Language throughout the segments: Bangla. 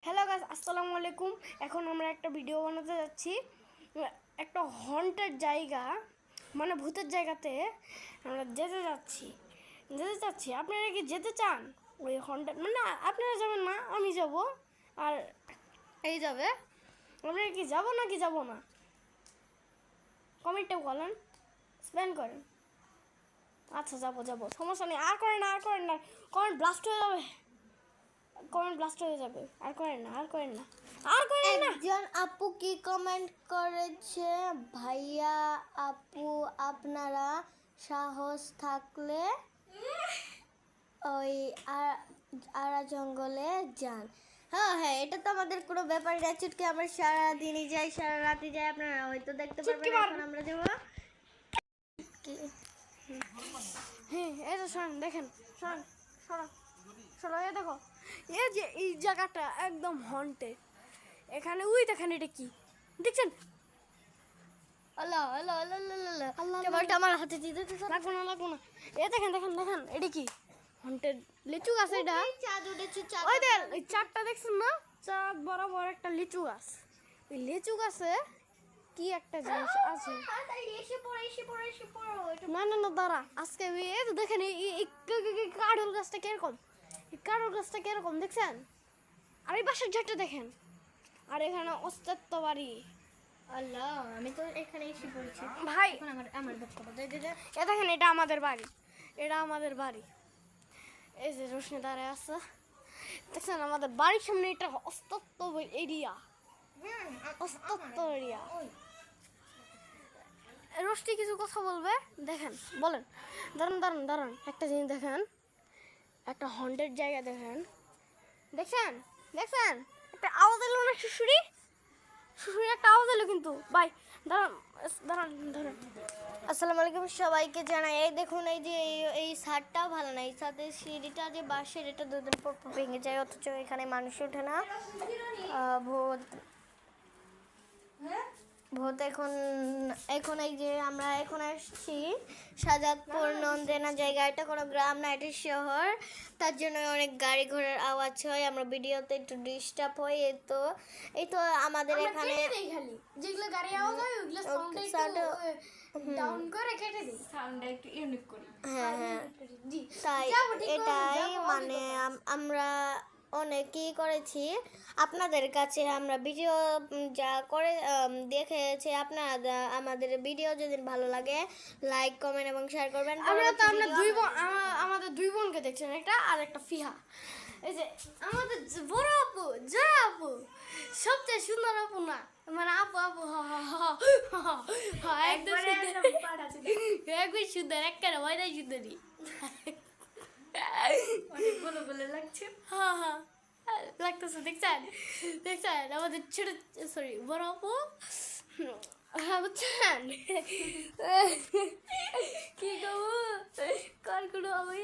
হ্যালো গাইস, আসসালামু আলাইকুম। এখন আমরা একটা ভিডিও বানাতে যাচ্ছি। একটা হন্টেড জায়গা, মানে ভূতের জায়গাতে আমরা যেতে চাচ্ছি। আপনারা কি যেতে চান ওই হন্টেড? মানে আপনারা যাবেন না, আমি যাব, আর এই যাবে। আপনারা কি যাব নাকি যাব না? কমেন্টে বলেন, স্প্যান করেন। আচ্ছা, যাবো, সমস্যা নেই। আর করেন না, কমেন্ট ব্লাস্ট হয়ে যাবে। আর করেন না। একজন আপু কি কমেন্ট করেছে, ভাইয়া আপু আপনারা সাহস থাকলে ওই আরা জঙ্গলে যান। হ্যাঁ, এটা তো আমাদের কোনো ব্যাপার না। চুটকি আমরা সারাদিনই যাই, সারা রাতই যাই, আপনারা হয়তো দেখতে পারবেন। এখন আমরা যাবো। হ্যাঁ, এই তো শোনেন, দেখেন, সরো, এই দেখো, এই যে এই জায়গাটা একদম হন্টেড। এখানে দেখেন, এটা কি দেখছেন? আল্লাহ আল্লাহ আল্লাহ আল্লাহ আল্লাহ, কেবলটা আমার হাতে দিয়ে দিতে লাগবো না। এ দেখেন, এটা কি হন্টেড লিচু গাছ? এটা চাঁদ উঠেছে। ওই দেখ, ওই চাঁদটা দেখছেন না? চাঁদ বরাবর একটা লিচু গাছ। ওই লিচু গাছে কি একটা জিনিস আছে। এসে পড়ো। না, দাঁড়া, আজকে এই তো দেখেন, এই কাঁঠাল গাছটা কিরকম দেখছেন? আর এই বাসার ঝাড়টা দেখেন। আর এখানে অস্তিত্ব বাড়ি। আল্লাহ, আমি তো এখানে এসে পড়েছি ভাই। এখন আমার দেখতে এ দেখেন, এটা আমাদের বাড়ি। এই যে রোশনি দাঁড়ায় আছে, দেখছেন? আমাদের বাড়ির সামনে এটা অস্তিত্ব এরিয়া। রোশনি কিছু কথা বলবে, দেখেন, বলেন। দাঁড়ান, একটা জিনিস দেখেন, একটা হন্টেড জায়গা দেখছেন? একটা আওয়াজ এলো না? শুশুরি একটা আওয়াজ এলো কিন্তু। ভাই দাঁড়ান। আসসালামু আলাইকুম সবাইকে জানাই। এই দেখুন, এই যে এই ছাদটাও ভালো না। এই ছাদের সিঁড়িটা যে বাঁশের, এটা দুদিন পর ভেঙে যায়, অথচ এখানে মানুষ ওঠে না। ভূত এখন এই যে আমরা এখন আসছি সাজাদপুর নন্দেনা জায়গা। এটা কোনো গ্রাম না, এটা শহর। তার জন্য অনেক গাড়ি ঘোড়ার আওয়াজ হয়, আমরা ভিডিওতে একটু ডিস্টার্ব হয়। এই তো আমাদের এখানে যেগুলো গাড়ি আওয়াজ হয় ওগুলো সাউন্ড ডাউন করে কেটে দিই, সাউন্ডটা একটু ইউনিক করি। হ্যাঁ, তাই এটাই মানে আমরা অনেকই করেছি। আপনাদের কাছে আমরা ভিডিও যা করে দেখেছি, আপনারা আমাদের ভিডিও যদি ভালো লাগে লাইক কমেন্ট এবং শেয়ার করবেন। আমাদের দুই বোনকে দেখছেন, একটা আর একটা ফিহা। এই যে আমাদের বড় আপু, জয় আপু, সবচেয়ে সুন্দর আপু না, মানে আপু একবার সুন্দর, একটা ওইটাই সুন্দরী। অনেক বলে লাগছে। হ্যাঁ, লাগতেছে। দেখছেন আমাদের ছোট, সরি, বড় আপু। হ্যাঁ, বুঝছেন কি করবো? কল করবো আমি।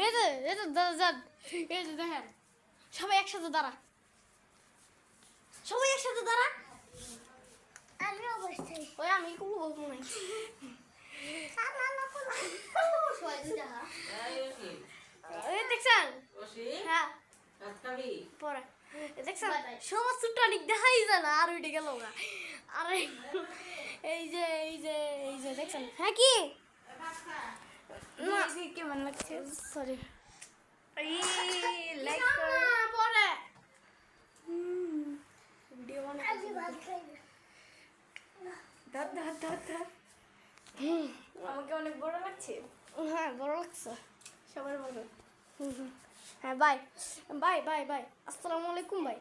এই তো দাদা, এই যে দেখেন, সবাই একসাথে দাঁড়া। ওই আমি কোনো বলবো নাই। দেখছেন? হ্যাঁ, পরে দেখছেন সবার ছোট্ট অনেক দেখাই যায় না, আর ওইটা গেল না। আর এই যে দেখছেন? হ্যাঁ, কি কেমন লাগছে? সরি, পরে ভিডিও আমাকে অনেক বড় লাগছে। হ্যাঁ, বড় লাগছে সবার বড়। হ্যাঁ, বাই। আসসালামু আলাইকুম ভাই।